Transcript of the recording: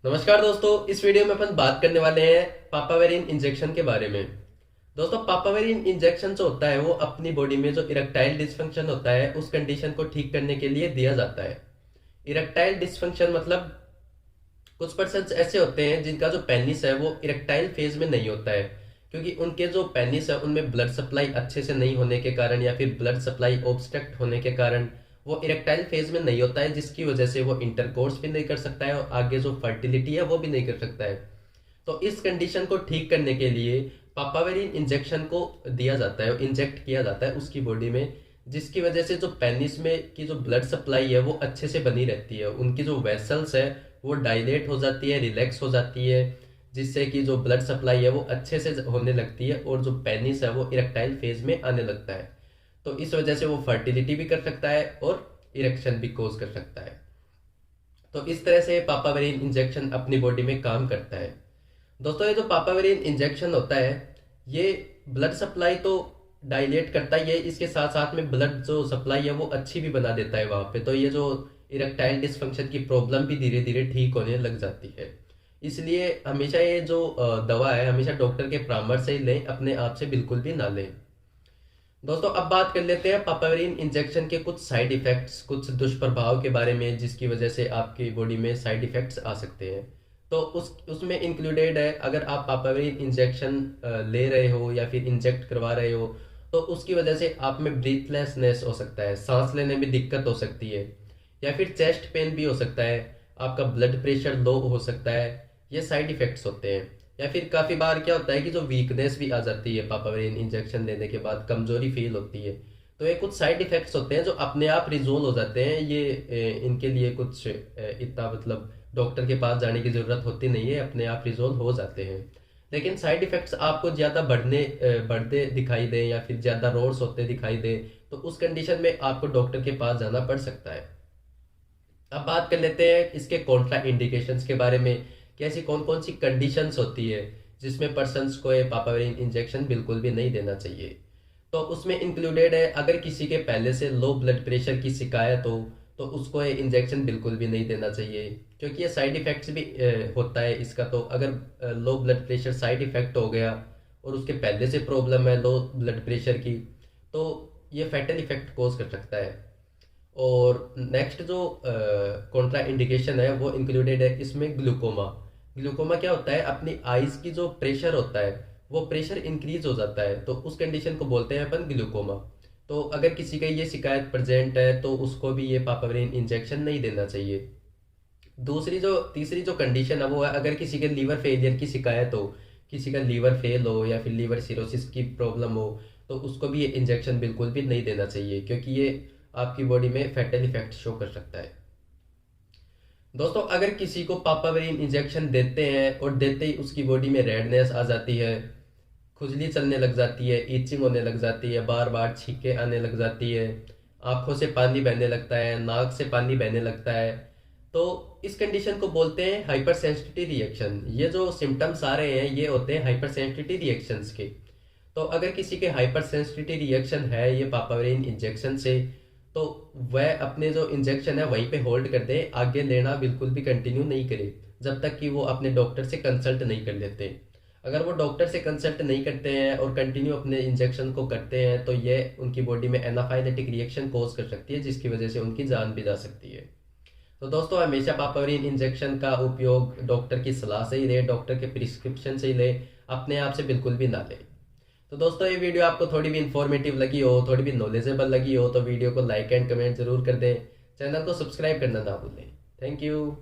नमस्कार दोस्तों, इस वीडियो में अपन बात करने वाले हैं पापावेरिन इंजेक्शन के बारे में। दोस्तों, पापावेरिन इंजेक्शन जो होता है वो अपनी बॉडी में जो इरेक्टाइल डिसफंक्शन होता है उस कंडीशन को ठीक करने के लिए दिया जाता है। इरेक्टाइल डिसफंक्शन मतलब कुछ पर्सन ऐसे होते हैं जिनका जो पेनिस है वो इरेक्टाइल फेज में नहीं होता है, क्योंकि उनके जो पेनिस है उनमें ब्लड सप्लाई अच्छे से नहीं होने के कारण या फिर ब्लड सप्लाई ऑब्स्ट्रक्ट होने के कारण वो इरेक्टाइल फेज में नहीं होता है, जिसकी वजह से वो इंटरकोर्स भी नहीं कर सकता है और आगे जो फर्टिलिटी है वो भी नहीं कर सकता है। तो इस कंडीशन को ठीक करने के लिए पापावेरिन इंजेक्शन को दिया जाता है, इंजेक्ट किया जाता है उसकी बॉडी में, जिसकी वजह से जो पेनिस में की जो ब्लड सप्लाई है वो अच्छे से बनी रहती है। उनकी जो वेसल्स है वो डायलेट हो जाती है, रिलैक्स हो जाती है, जिससे कि जो ब्लड सप्लाई है वो अच्छे से होने लगती है और जो पेनिस है वो इरेक्टाइल फेज में आने लगता है। तो इस वजह से वो फर्टिलिटी भी कर सकता है और इरेक्शन भी कोज कर सकता है। तो इस तरह से पापावेरिन इंजेक्शन अपनी बॉडी में काम करता है। दोस्तों, ये जो पापावेरिन इंजेक्शन होता है ये ब्लड सप्लाई तो डायलेट करता ही है, इसके साथ साथ में ब्लड जो सप्लाई है वो अच्छी भी बना देता है वहां पे। तो ये जो इरेक्टाइल डिसफंक्शन की प्रॉब्लम भी धीरे धीरे ठीक होने लग जाती है। इसलिए हमेशा ये जो दवा है हमेशा डॉक्टर के परामर्श से ही लें, अपने आप से बिल्कुल भी ना लें। दोस्तों, अब बात कर लेते हैं पापावेरिन इंजेक्शन के कुछ साइड इफेक्ट्स, कुछ दुष्प्रभाव के बारे में जिसकी वजह से आपकी बॉडी में साइड इफेक्ट्स आ सकते हैं। तो उसमें इंक्लूडेड है, अगर आप पापावेरिन इंजेक्शन ले रहे हो या फिर इंजेक्ट करवा रहे हो तो उसकी वजह से आप में ब्रीथलेसनेस हो सकता है, सांस लेने में दिक्कत हो सकती है, या फिर चेस्ट पेन भी हो सकता है, आपका ब्लड प्रेशर लो हो सकता है। ये साइड इफेक्ट्स होते हैं। या फिर काफ़ी बार क्या होता है कि जो वीकनेस भी आ जाती है पापावेरिन इंजेक्शन लेने के बाद, कमजोरी फील होती है। तो ये कुछ साइड इफेक्ट्स होते हैं जो अपने आप रिजोल्व हो जाते हैं। ये इनके लिए कुछ इतना मतलब डॉक्टर के पास जाने की ज़रूरत होती नहीं है, अपने आप रिजोल्व हो जाते हैं। लेकिन साइड इफेक्ट्स आपको ज़्यादा बढ़ते दिखाई दे या फिर ज़्यादा रोड्स होते दिखाई दे तो उस कंडीशन में आपको डॉक्टर के पास जाना पड़ सकता है। अब बात कर लेते हैं इसके कॉन्ट्रा इंडिकेशंस के बारे में कि ऐसी कौन कौन सी कंडीशंस होती है जिसमें पर्सन्स को ये पापावेरिन इंजेक्शन बिल्कुल भी नहीं देना चाहिए। तो उसमें इंक्लूडेड है, अगर किसी के पहले से लो ब्लड प्रेशर की शिकायत हो तो उसको ये इंजेक्शन बिल्कुल भी नहीं देना चाहिए, क्योंकि ये साइड इफेक्ट्स भी होता है इसका। तो अगर low blood pressure side effect हो गया और उसके पहले से प्रॉब्लम है लो ब्लड प्रेशर की, तो ये फैटल इफेक्ट कोज कर सकता है। और नेक्स्ट जो कॉन्ट्रा इंडिकेशन है वो इंक्लूडेड है इसमें ग्लूकोमा। ग्लूकोमा क्या होता है, अपनी आइज की जो प्रेशर होता है वो प्रेशर इंक्रीज हो जाता है, तो उस कंडीशन को बोलते हैं अपन ग्लूकोमा। तो अगर किसी का ये शिकायत प्रेजेंट है तो उसको भी ये पापावेरिन इंजेक्शन नहीं देना चाहिए। तीसरी जो कंडीशन है वो है, अगर किसी के लीवर फेलियर की शिकायत हो, किसी का लीवर फेल हो या फिर लीवर सिरोसिस की प्रॉब्लम हो, तो उसको भी ये इंजेक्शन बिल्कुल भी नहीं देना चाहिए, क्योंकि ये आपकी बॉडी में फैटल इफेक्ट शो कर सकता है। दोस्तों, अगर किसी को पापावेरिन इंजेक्शन देते हैं और देते ही उसकी बॉडी में रेडनेस आ जाती है, खुजली चलने लग जाती है, ईचिंग होने लग जाती है, बार बार छींकें आने लग जाती है, आंखों से पानी बहने लगता है, नाक से पानी बहने लगता है, तो इस कंडीशन को बोलते हैं हाइपर सेंसिटिविटी रिएक्शन। ये जो सिम्टम्स आ रहे हैं ये होते हैं हाइपर सेंसिटिविटी रिएक्शंस के। तो अगर किसी के हाइपर सेंसिटिविटी रिएक्शन है ये पापावेरिन इंजेक्शन से, तो वह अपने जो इंजेक्शन है वहीं पे होल्ड कर दे, आगे लेना बिल्कुल भी कंटिन्यू नहीं करे जब तक कि वो अपने डॉक्टर से कंसल्ट नहीं कर लेते। अगर वो डॉक्टर से कंसल्ट नहीं करते हैं और कंटिन्यू अपने इंजेक्शन को करते हैं तो ये उनकी बॉडी में एनाफाइलेटिक रिएक्शन कोज कर सकती है, जिसकी वजह से उनकी जान भी जा सकती है। तो दोस्तों, हमेशा पापावेरिन इंजेक्शन का उपयोग डॉक्टर की सलाह से ही ले, डॉक्टर के प्रिस्क्रिप्शन से ही ले, अपने आप से बिल्कुल भी ना ले। तो दोस्तों, ये वीडियो आपको थोड़ी भी इंफॉर्मेटिव लगी हो, थोड़ी भी नॉलेजेबल लगी हो तो वीडियो को लाइक एंड कमेंट जरूर कर दें, चैनल को सब्सक्राइब करना ना भूलें। Thank you.